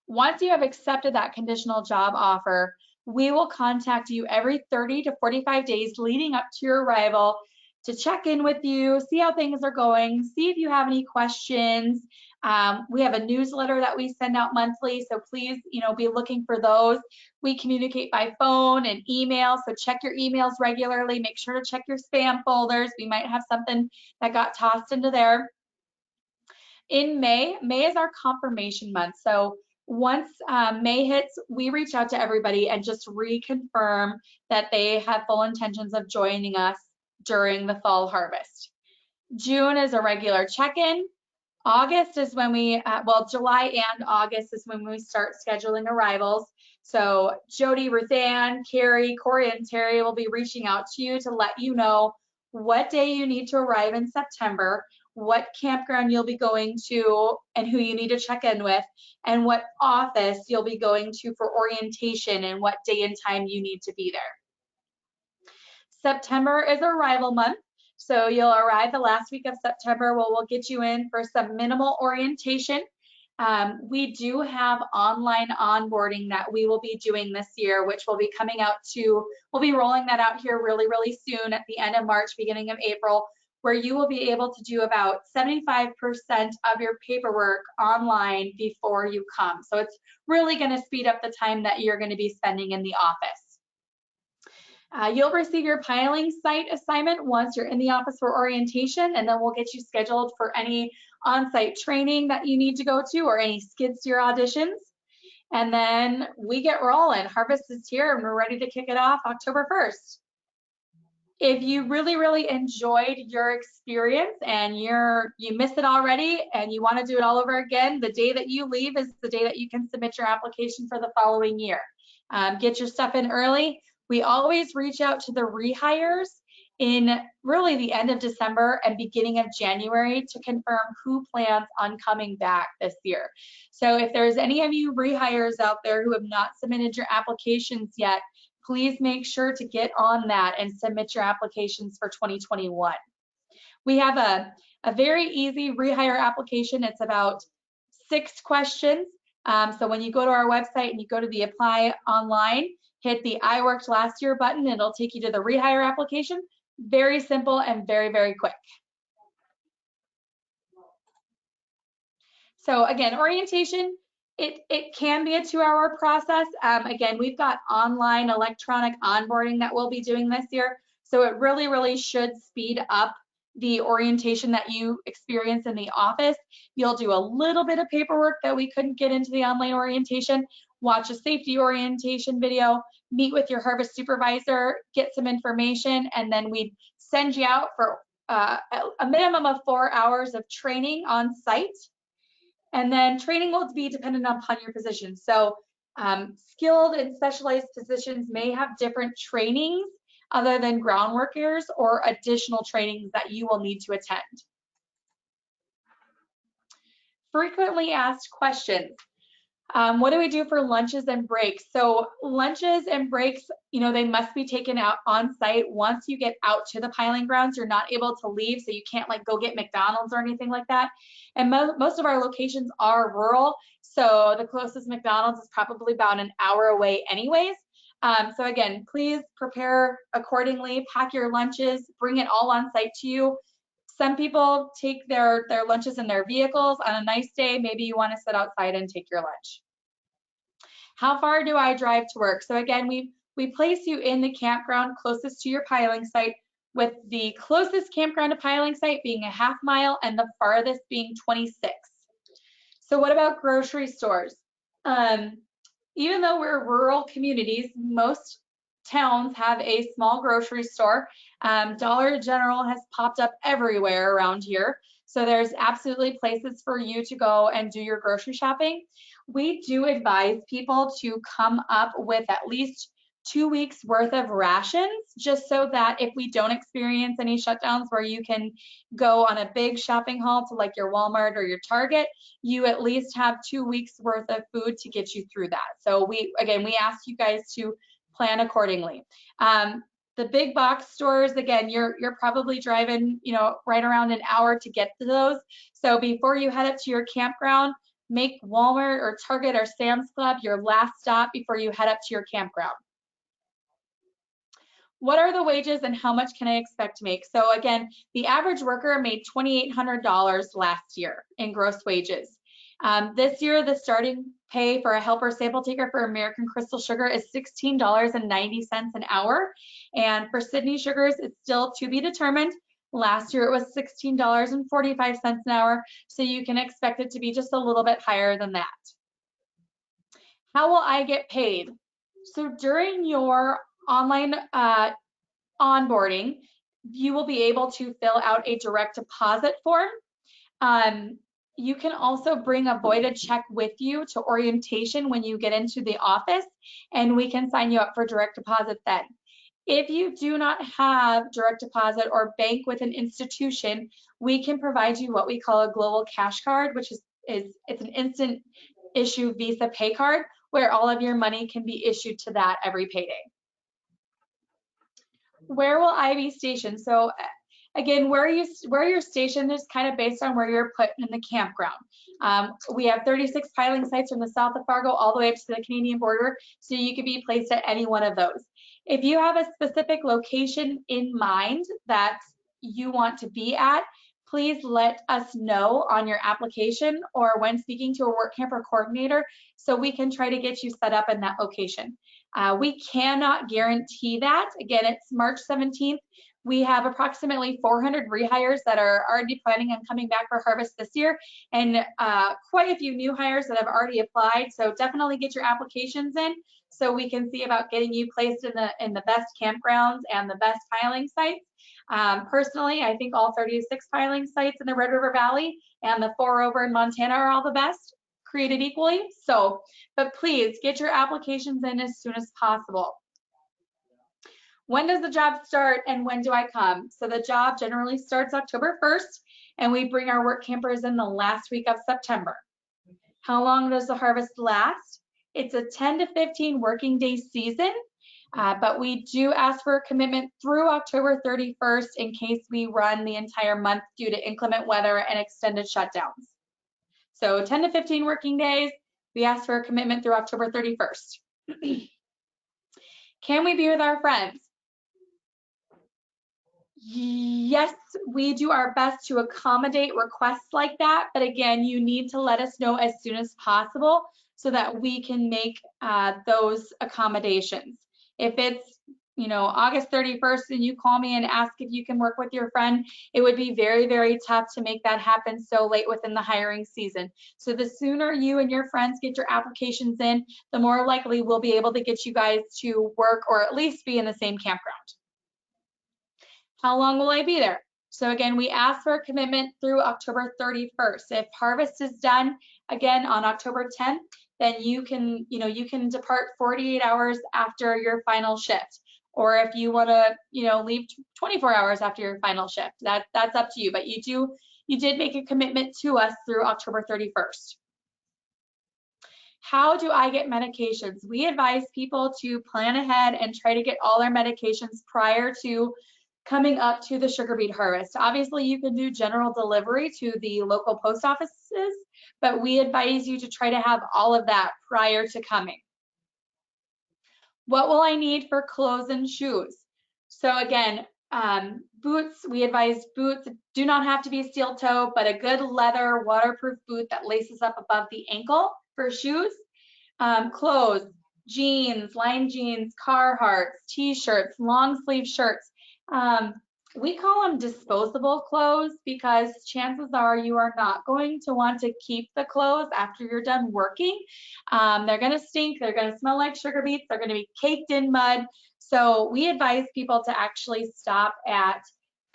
Speaker 2: Once you have accepted that conditional job offer, we will contact you every 30 to 45 days leading up to your arrival to check in with you, see how things are going, see if you have any questions. We have a newsletter that we send out monthly, so please, be looking for those. We communicate by phone and email, so check your emails regularly. Make sure to check your spam folders. We might have something that got tossed into there. In May is our confirmation month. So once May hits, we reach out to everybody and just reconfirm that they have full intentions of joining us during the fall harvest. June is a regular check-in. August is when we, July and August is when we start scheduling arrivals. So Jody, Ruthann, Carrie, Corey, and Terry will be reaching out to you to let you know what day you need to arrive in September, what campground you'll be going to and who you need to check in with, and what office you'll be going to for orientation and what day and time you need to be there. September is arrival month. So you'll arrive the last week of September. We'll get you in for some minimal orientation. We do have online onboarding that we will be doing this year, which will be coming out we'll be rolling that out here really, really soon at the end of March, beginning of April, where you will be able to do about 75% of your paperwork online before you come. So it's really going to speed up the time that you're going to be spending in the office. You'll receive your piling site assignment once you're in the office for orientation, and then we'll get you scheduled for any on-site training that you need to go to or any skid steer auditions. And then we get rolling. Harvest is here and we're ready to kick it off October 1st. If you really, really enjoyed your experience and you miss it already and you want to do it all over again, the day that you leave is the day that you can submit your application for the following year. Get your stuff in early. We always reach out to the rehires in really the end of December and beginning of January to confirm who plans on coming back this year. So if there's any of you rehires out there who have not submitted your applications yet, please make sure to get on that and submit your applications for 2021. We have a very easy rehire application. It's about 6 questions. So when you go to our website and you go to the apply online, hit the I worked last year button, it'll take you to the rehire application. Very simple and very, very quick. So again, orientation, it can be a 2-hour process. Again, we've got online electronic onboarding that we'll be doing this year. So it really, really should speed up the orientation that you experience in the office. You'll do a little bit of paperwork that we couldn't get into the online orientation, watch a safety orientation video, meet with your harvest supervisor, get some information, and then we'd send you out for a minimum of 4 hours of training on site. And then training will be dependent upon your position. So skilled and specialized positions may have different trainings other than ground workers or additional trainings that you will need to attend. Frequently asked questions. What do we do for lunches and breaks? So lunches and breaks, they must be taken out on site. Once you get out to the piling grounds, you're not able to leave, so you can't go get McDonald's or anything like that. And most of our locations are rural, so the closest McDonald's is probably about an hour away anyways. So again, please prepare accordingly, pack your lunches, bring it all on site to you. Some people take their lunches in their vehicles on a nice day. Maybe you want to sit outside and take your lunch. How far do I drive to work? So again, we place you in the campground closest to your piling site, with the closest campground to piling site being a 1/2 mile and the farthest being 26. So what about grocery stores? Even though we're rural communities, most towns have a small grocery store. Dollar General has popped up everywhere around here. So there's absolutely places for you to go and do your grocery shopping. We do advise people to come up with at least 2 weeks worth of rations, just so that if we don't experience any shutdowns where you can go on a big shopping haul to like your Walmart or your Target, you at least have 2 weeks worth of food to get you through that. So we ask you guys to plan accordingly. The big box stores, again, you're probably driving, right around an hour to get to those. So before you head up to your campground, make Walmart or Target or Sam's Club your last stop before you head up to your campground. What are the wages and how much can I expect to make? So again, the average worker made $2,800 last year in gross wages. This year, the starting pay for a helper sample taker for American Crystal Sugar is $16.90 an hour. And for Sydney Sugars, it's still to be determined. Last year, it was $16.45 an hour. So you can expect it to be just a little bit higher than that. How will I get paid? So during your online onboarding, you will be able to fill out a direct deposit form. You can also bring a voided check with you to orientation when you get into the office, and we can sign you up for direct deposit then. If you do not have direct deposit or bank with an institution, we can provide you what we call a global cash card, which is it's an instant issue Visa pay card where all of your money can be issued to that every payday. Where will I be stationed? So again, where you're stationed is kind of based on where you're put in the campground. We have 36 piling sites from the south of Fargo all the way up to the Canadian border, so you could be placed at any one of those. If you have a specific location in mind that you want to be at, please let us know on your application or when speaking to a Workamper coordinator so we can try to get you set up in that location. We cannot guarantee that. Again, it's March 17th. We have approximately 400 rehires that are already planning on coming back for harvest this year, and quite a few new hires that have already applied. So definitely get your applications in so we can see about getting you placed in the best campgrounds and the best piling sites. Personally, I think all 36 piling sites in the Red River Valley and the 4 over in Montana are all the best, created equally. So, but please get your applications in as soon as possible. When does the job start and when do I come? So the job generally starts October 1st, and we bring our work campers in the last week of September. How long does the harvest last? It's a 10 to 15 working day season, but we do ask for a commitment through October 31st in case we run the entire month due to inclement weather and extended shutdowns. So 10 to 15 working days, we ask for a commitment through October 31st. Can we be with our friends? Yes, we do our best to accommodate requests like that, but again, you need to let us know as soon as possible so that we can make those accommodations. If it's August 31st and you call me and ask if you can work with your friend, it would be very, very tough to make that happen so late within the hiring season. So the sooner you and your friends get your applications in, the more likely we'll be able to get you guys to work or at least be in the same campground. How long will I be there? So again, we ask for a commitment through October 31st. If harvest is done again on October 10th, then you can depart 48 hours after your final shift. Or if you want to, leave 24 hours after your final shift, that's up to you. But you did make a commitment to us through October 31st. How do I get medications? We advise people to plan ahead and try to get all their medications prior to coming up to the sugar beet harvest. Obviously, you can do general delivery to the local post offices, but we advise you to try to have all of that prior to coming. What will I need for clothes and shoes? So again, boots, we advise boots do not have to be steel toe, but a good leather waterproof boot that laces up above the ankle for shoes. Clothes, jeans, lined jeans, Carhartts, t-shirts, long sleeve shirts. We call them disposable clothes because chances are you are not going to want to keep the clothes after you're done working. They're going to stink. They're going to smell like sugar beets. They're going to be caked in mud. So we advise people to actually stop at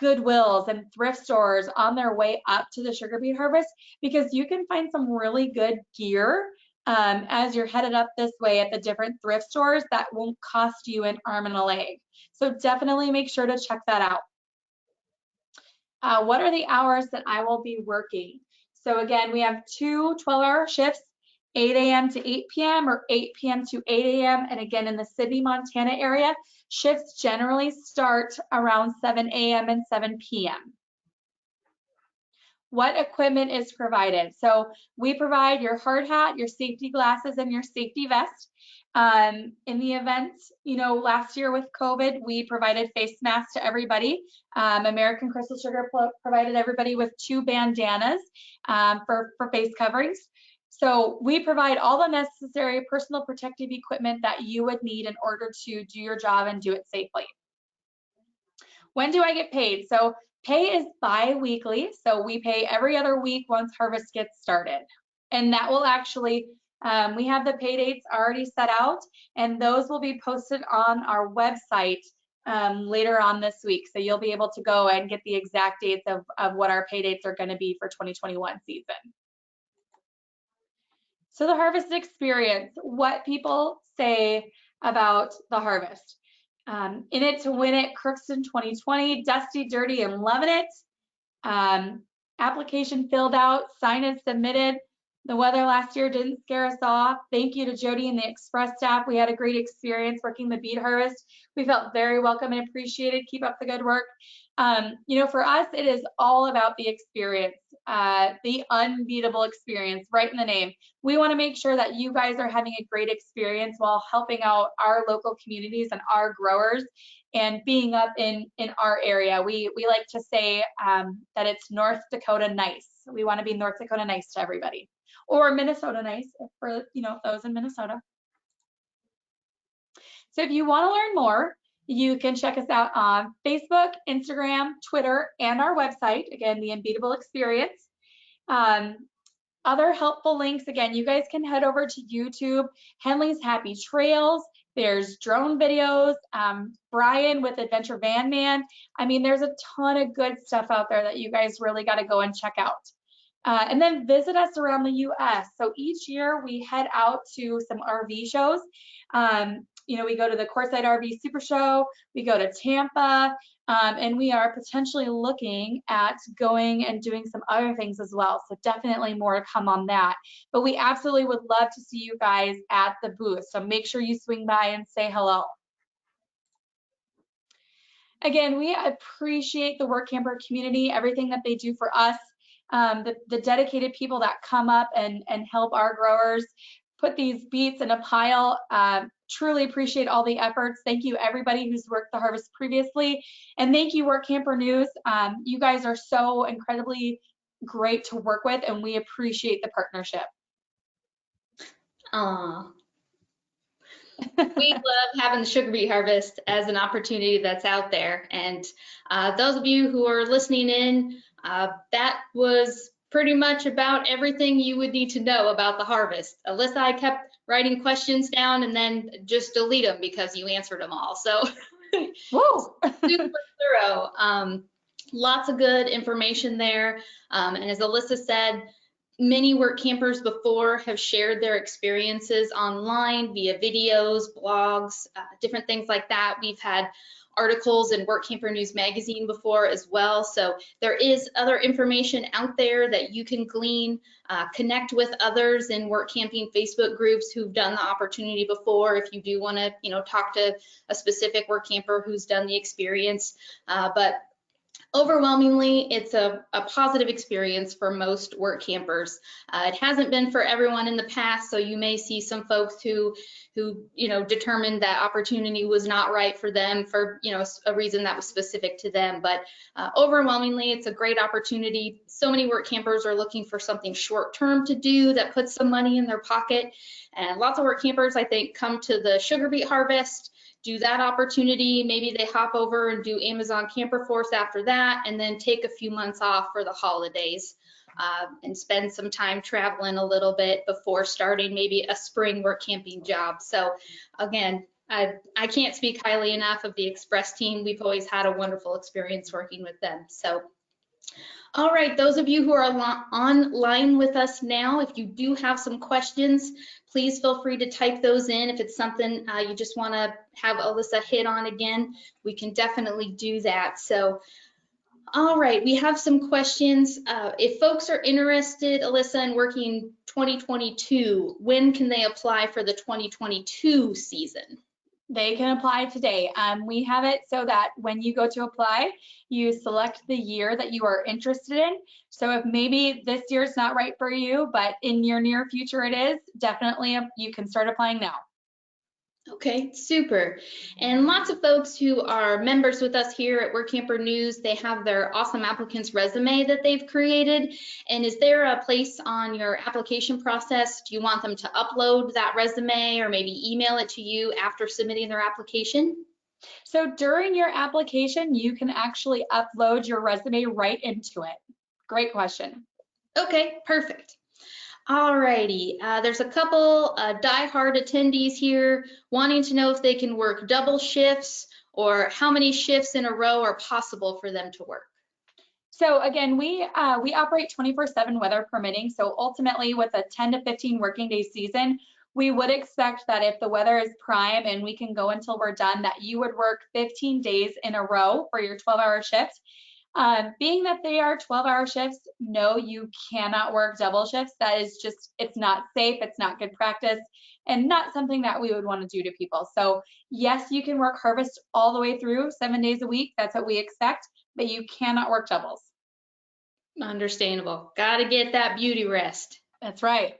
Speaker 2: Goodwills and thrift stores on their way up to the Sugar Beet Harvest because you can find some really good gear as you're headed up this way at the different thrift stores that won't cost you an arm and a leg. So definitely make sure to check that out. What are the hours that I will be working? So again, we have two 12-hour shifts, 8 a.m. to 8 p.m. or 8 p.m. to 8 a.m. And again, in the Sidney, Montana area, shifts generally start around 7 a.m. and 7 p.m. What equipment is provided? So we provide your hard hat, your safety glasses, and your safety vest. In the event, last year with COVID, we provided face masks to everybody. American Crystal Sugar provided everybody with 2 bandanas for face coverings. So we provide all the necessary personal protective equipment that you would need in order to do your job and do it safely. When do I get paid? So pay is bi-weekly, so we pay every other week once harvest gets started. And that will actually, we have the pay dates already set out, and those will be posted on our website later on this week. So you'll be able to go and get the exact dates of what our pay dates are going to be for 2021 season. So the harvest experience, what people say about the harvest. In it to win it, Crookston 2020, dusty, dirty, and loving it. Application filled out, sign is submitted. The weather last year didn't scare us off. Thank you to Jody and the Express staff. We had a great experience working the beet harvest. We felt very welcome and appreciated. Keep up the good work. For us, it is all about the experience, the unbeatable experience, right in the name. We want to make sure that you guys are having a great experience while helping out our local communities and our growers and being up in our area. We like to say that it's North Dakota nice. We want to be North Dakota nice to everybody, or Minnesota nice for those in Minnesota. So if you want to learn more, you can check us out on Facebook, Instagram, Twitter, and our website. Again, the Unbeatable Experience. Other helpful links, again, you guys can head over to YouTube, Henley's Happy Trails. There's drone videos, Brian with Adventure Van Man. I mean, there's a ton of good stuff out there that you guys really got to go and check out. And then visit us around the US. So each year we head out to some RV shows. We go to the Coreside RV Super Show, we go to Tampa, and we are potentially looking at going and doing some other things as well. So definitely more to come on that. But we absolutely would love to see you guys at the booth. So make sure you swing by and say hello. Again, we appreciate the WorkCamper community, everything that they do for us, the dedicated people that come up and help our growers put these beets in a pile. Truly appreciate all the efforts. Thank you everybody who's worked the harvest previously. And thank you WorkCamper News. You guys are so incredibly great to work with, and we appreciate the partnership.
Speaker 1: We love having the Sugar Beet Harvest as an opportunity that's out there. And those of you who are listening in, that was pretty much about everything you would need to know about the harvest. Alyssa, I kept writing questions down and then just delete them because you answered them all. So super thorough. Lots of good information there. And as Alyssa said, many work campers before have shared their experiences online via videos, blogs, different things like that. We've had articles in Workamper News Magazine before as well. So there is other information out there that you can glean, connect with others in work camping Facebook groups who've done the opportunity before. If you do want to, talk to a specific work camper who's done the experience. But Overwhelmingly, it's a positive experience for most work campers. It hasn't been for everyone in the past, so you may see some folks who determined that opportunity was not right for them for a reason that was specific to them. But overwhelmingly, it's a great opportunity. So many work campers are looking for something short-term to do that puts some money in their pocket, and lots of work campers, I think, come to the Sugar Beet Harvest, do that opportunity, maybe they hop over and do Amazon Camper Force after that, and then take a few months off for the holidays and spend some time traveling a little bit before starting maybe a spring work camping job. So again, I can't speak highly enough of the Express team. We've always had a wonderful experience working with them. So all right, those of you who are online with us now, if you do have some questions, please feel free to type those in. If it's something you just want to have Alyssa hit on again, we can definitely do that. So, all right, we have some questions. If folks are interested, Alyssa, in working 2022, when can they apply for the 2022 season?
Speaker 2: They can apply today. We have it so that when you go to apply, you select the year that you are interested in. So if maybe this year is not right for you, but in your near future it is, definitely you can start applying now.
Speaker 1: Okay, super. And lots of folks who are members with us here at WorkCamper News, they have their awesome applicant's resume that they've created. And is there a place on your application process? Do you want them to upload that resume or maybe email it to you after submitting their application?
Speaker 2: So during your application, you can actually upload your resume right into it. Great question.
Speaker 1: Okay, perfect. Alrighty, there's a couple die-hard attendees here wanting to know if they can work double shifts or how many shifts in a row are possible for them to work.
Speaker 2: So again, we operate 24/7 weather permitting. So ultimately with a 10 to 15 working day season, we would expect that if the weather is prime and we can go until we're done, that you would work 15 days in a row for your 12-hour shift. Being that they are 12-hour shifts, no, you cannot work double shifts. That is just, it's not safe, it's not good practice, and not something that we would want to do to people. So yes, you can work harvest all the way through 7 days a week. That's what we expect, but you cannot work doubles.
Speaker 1: Understandable. Got to get that beauty rest.
Speaker 2: That's right.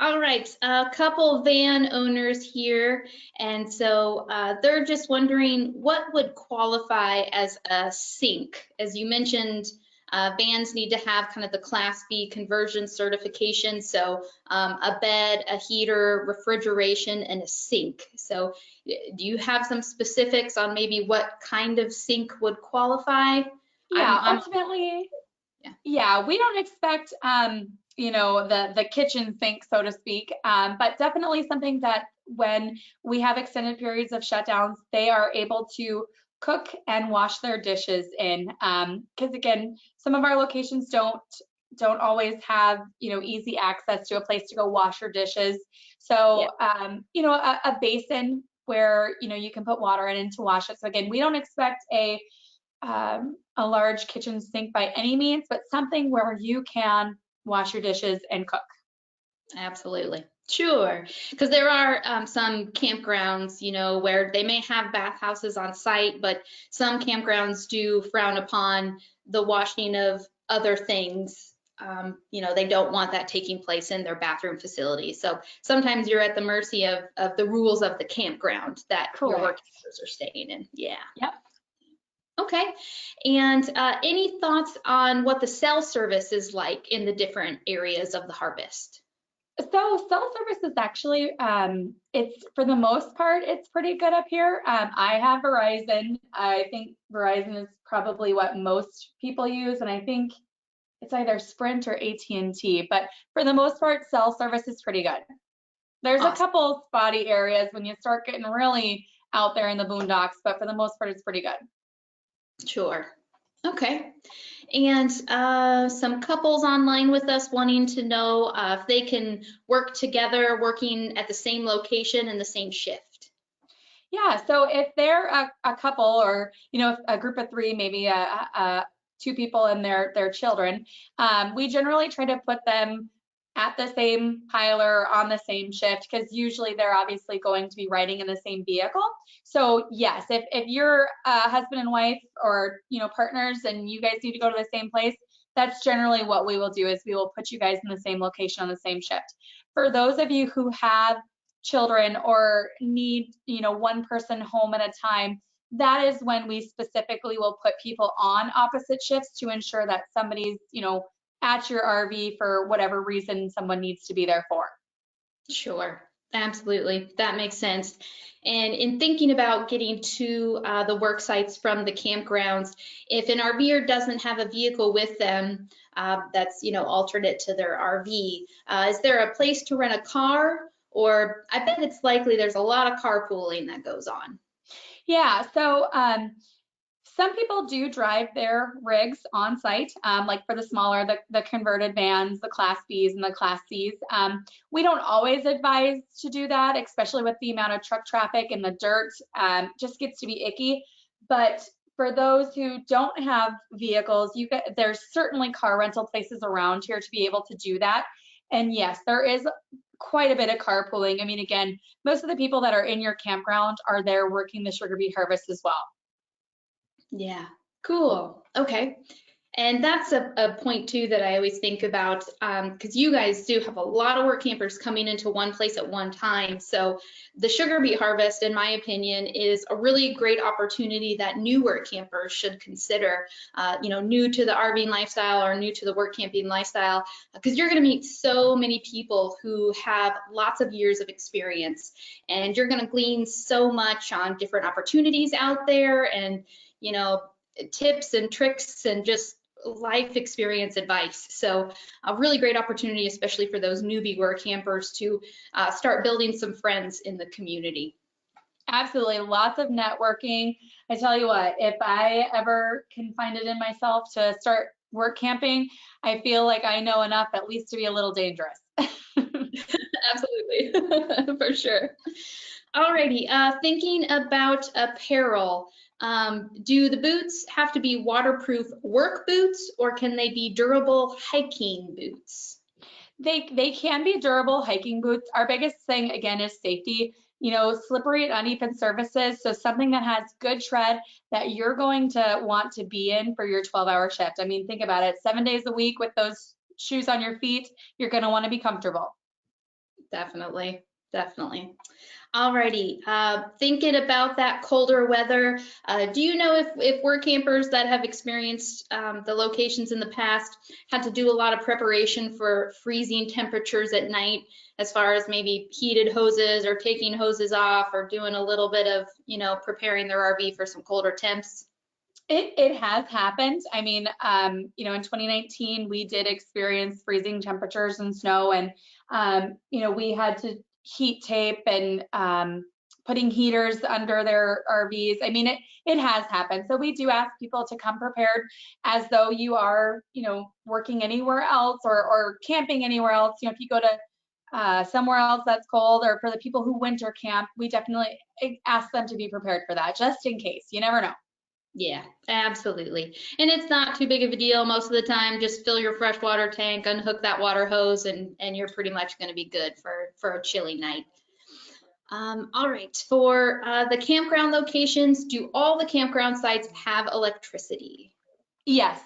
Speaker 1: All right, a couple van owners here, and so they're just wondering what would qualify as a sink. As you mentioned, vans need to have kind of the Class B conversion certification, so a bed, a heater, refrigeration, and a sink. So do you have some specifics on maybe what kind of sink would qualify?
Speaker 2: Yeah, ultimately, yeah, we don't expect the kitchen sink, so to speak, but definitely something that when we have extended periods of shutdowns, they are able to cook and wash their dishes in. Because again, some of our locations don't always have easy access to a place to go wash your dishes. So a basin where you can put water in to wash it. So again, we don't expect a large kitchen sink by any means, but something where you can wash your dishes and cook.
Speaker 1: Absolutely. Sure. Because there are some campgrounds, where they may have bathhouses on site, but some campgrounds do frown upon the washing of other things. They don't want that taking place in their bathroom facility. So sometimes you're at the mercy of the rules of the campground that your workers are staying in. Yeah.
Speaker 2: Yep.
Speaker 1: Okay, and any thoughts on what the cell service is like in the different areas of the harvest?
Speaker 2: So cell service is actually, it's for the most part, it's pretty good up here. I have Verizon. I think Verizon is probably what most people use, and I think it's either Sprint or AT&T, but for the most part, cell service is pretty good. There's a couple spotty areas when you start getting really out there in the boondocks, but for the most part, it's pretty good.
Speaker 1: Sure. Okay. And some couples online with us wanting to know if they can work together, working at the same location and the same shift.
Speaker 2: Yeah, so if they're a couple or, a group of three, maybe two people and their children, we generally try to put them at the same piler on the same shift, because usually they're obviously going to be riding in the same vehicle. So yes, if you're husband and wife or partners and you guys need to go to the same place, that's generally what we will do, is we will put you guys in the same location on the same shift. For those of you who have children or need one person home at a time, that is when we specifically will put people on opposite shifts to ensure that somebody's at your RV for whatever reason someone needs to be there for.
Speaker 1: Sure, absolutely. That makes sense. And in thinking about getting to the work sites from the campgrounds, if an RVer doesn't have a vehicle with them that's alternate to their RV, is there a place to rent a car? Or I bet it's likely there's a lot of carpooling that goes on.
Speaker 2: Yeah, so some people do drive their rigs on site, like for the smaller, the converted vans, the Class Bs and the Class Cs. We don't always advise to do that, especially with the amount of truck traffic and the dirt. Just gets to be icky. But for those who don't have vehicles, there's certainly car rental places around here to be able to do that. And yes, there is quite a bit of carpooling. I mean, again, most of the people that are in your campground are there working the Sugar Beet Harvest as well.
Speaker 1: Yeah, cool. Okay. And that's a point too that I always think about, because you guys do have a lot of work campers coming into one place at one time. So the Sugar Beet Harvest, in my opinion, is a really great opportunity that new work campers should consider, new to the RVing lifestyle or new to the work camping lifestyle, because you're going to meet so many people who have lots of years of experience, and you're going to glean so much on different opportunities out there, and tips and tricks and just life experience advice. So a really great opportunity, especially for those newbie work campers, to start building some friends in the community.
Speaker 2: Absolutely, lots of networking. I tell you what, if I ever can find it in myself to start work camping, I feel like I know enough at least to be a little dangerous.
Speaker 1: Absolutely, for sure. Alrighty, thinking about apparel. Do the boots have to be waterproof work boots, or can they be durable hiking boots?
Speaker 2: They can be durable hiking boots. Our biggest thing, again, is safety. Slippery and uneven surfaces. So something that has good tread that you're going to want to be in for your 12-hour shift. I mean, think about it. 7 days a week with those shoes on your feet, you're going to want to be comfortable.
Speaker 1: Definitely, definitely. Alrighty, thinking about that colder weather, do you know if work campers that have experienced the locations in the past had to do a lot of preparation for freezing temperatures at night, as far as maybe heated hoses or taking hoses off or doing a little bit of, preparing their RV for some colder temps?
Speaker 2: It has happened. I mean, in 2019, we did experience freezing temperatures and snow, and, we had to heat tape and putting heaters under their RVs. I mean, it has happened. So we do ask people to come prepared as though you are, working anywhere else or camping anywhere else. If you go to somewhere else that's cold, or for the people who winter camp, we definitely ask them to be prepared for that, just in case. You never know.
Speaker 1: Yeah, absolutely. And it's not too big of a deal most of the time. Just fill your freshwater tank, unhook that water hose, and you're pretty much going to be good for a chilly night. All right, for the campground locations, do all the campground sites have electricity?
Speaker 2: Yes,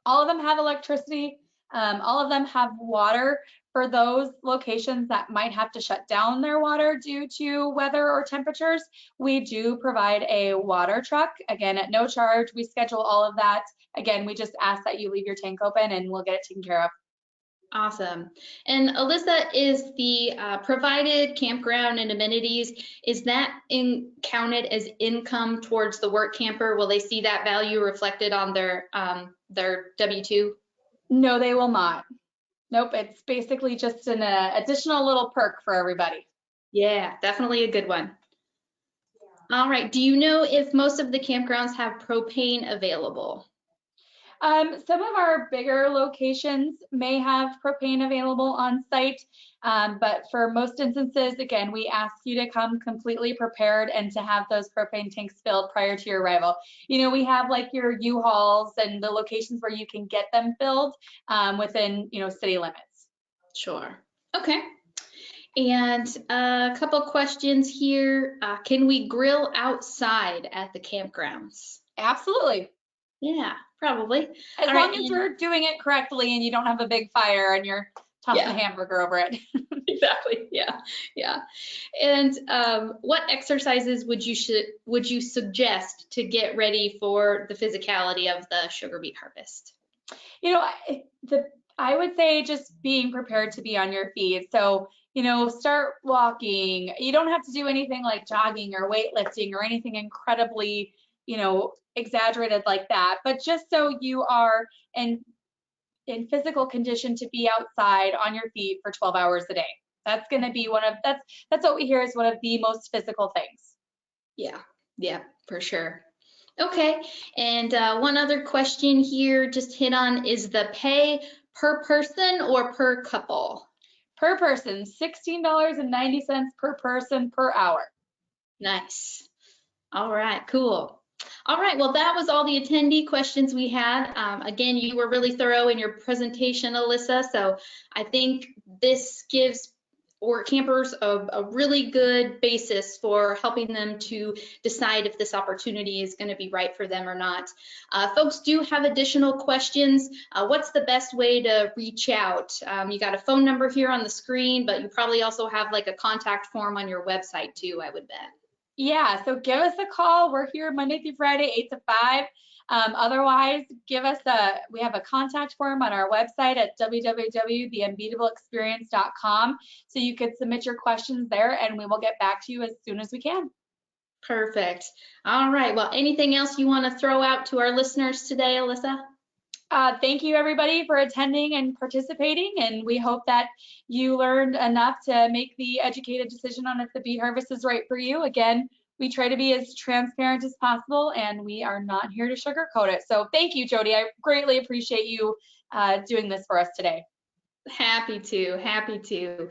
Speaker 2: all of them have electricity. All of them have water. For those locations that might have to shut down their water due to weather or temperatures, we do provide a water truck, again, at no charge. We schedule all of that. Again, we just ask that you leave your tank open and we'll get it taken care of.
Speaker 1: Awesome. And Alyssa, is the provided campground and amenities, is that counted as income towards the work camper? Will they see that value reflected on their W-2?
Speaker 2: No, they will not. Nope, it's basically just an additional little perk for everybody.
Speaker 1: Yeah, definitely a good one. All right, do you know if most of the campgrounds have propane available?
Speaker 2: Some of our bigger locations may have propane available on site, but for most instances, again, we ask you to come completely prepared and to have those propane tanks filled prior to your arrival. We have like your U-Hauls and the locations where you can get them filled within, city limits.
Speaker 1: Sure. Okay. And a couple questions here. Can we grill outside at the campgrounds?
Speaker 2: Absolutely.
Speaker 1: Yeah, probably.
Speaker 2: As
Speaker 1: All
Speaker 2: long
Speaker 1: right.
Speaker 2: as you're doing it correctly and you don't have a big fire and you're tossing a
Speaker 1: Yeah,
Speaker 2: hamburger over it.
Speaker 1: exactly. Yeah, yeah. And what exercises would you suggest to get ready for the physicality of the sugar beet harvest?
Speaker 2: You know, I would say just being prepared to be on your feet. So, start walking. You don't have to do anything like jogging or weightlifting or anything incredibly, exaggerated like that. But just so you are in physical condition to be outside on your feet for 12 hours a day. That's going to be that's what we hear is one of the most physical things.
Speaker 1: Yeah, yeah, for sure. Okay, and one other question here, just hit on, is the pay per person or per couple?
Speaker 2: Per person, $16.90 per person per hour.
Speaker 1: Nice. All right, cool. All right, well, that was all the attendee questions we had. Again, you were really thorough in your presentation, Alyssa, so I think this gives campers a really good basis for helping them to decide if this opportunity is going to be right for them or not. Folks do have additional questions. What's the best way to reach out? You got a phone number here on the screen, but you probably also have like a contact form on your website too, I would bet.
Speaker 2: Yeah, so give us a call. We're here Monday through Friday, 8 to 5. Otherwise, we have a contact form on our website at www.theunbeatableexperience.com. So you could submit your questions there and we will get back to you as soon as we can.
Speaker 1: Perfect. All right. Well, anything else you want to throw out to our listeners today, Alyssa?
Speaker 2: Thank you everybody for attending and participating, and we hope that you learned enough to make the educated decision on if the beet harvest is right for you. Again, we try to be as transparent as possible and we are not here to sugarcoat it. So thank you, Jody. I greatly appreciate you doing this for us today.
Speaker 1: Happy to.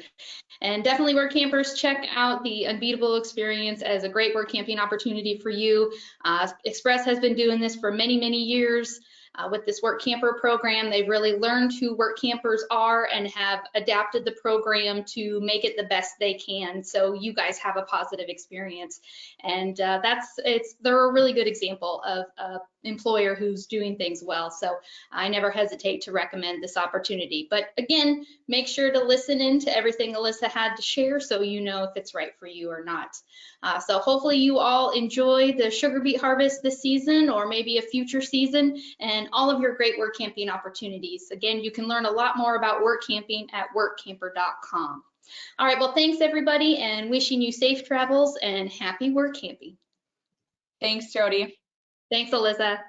Speaker 1: And definitely work campers, check out the Unbeatable experience as a great work camping opportunity for you. Express has been doing this for many, many years. With this work camper program, they've really learned who work campers are and have adapted the program to make it the best they can. So you guys have a positive experience. And they're a really good example of an employer who's doing things well. So I never hesitate to recommend this opportunity. But again, make sure to listen in to everything Alyssa had to share so you know if it's right for you or not. So hopefully you all enjoy the sugar beet harvest this season or maybe a future season and all of your great work camping opportunities. Again, you can learn a lot more about work camping at workamper.com. All right, well, thanks everybody and wishing you safe travels and happy work camping.
Speaker 2: Thanks, Jody.
Speaker 1: Thanks, Alyssa.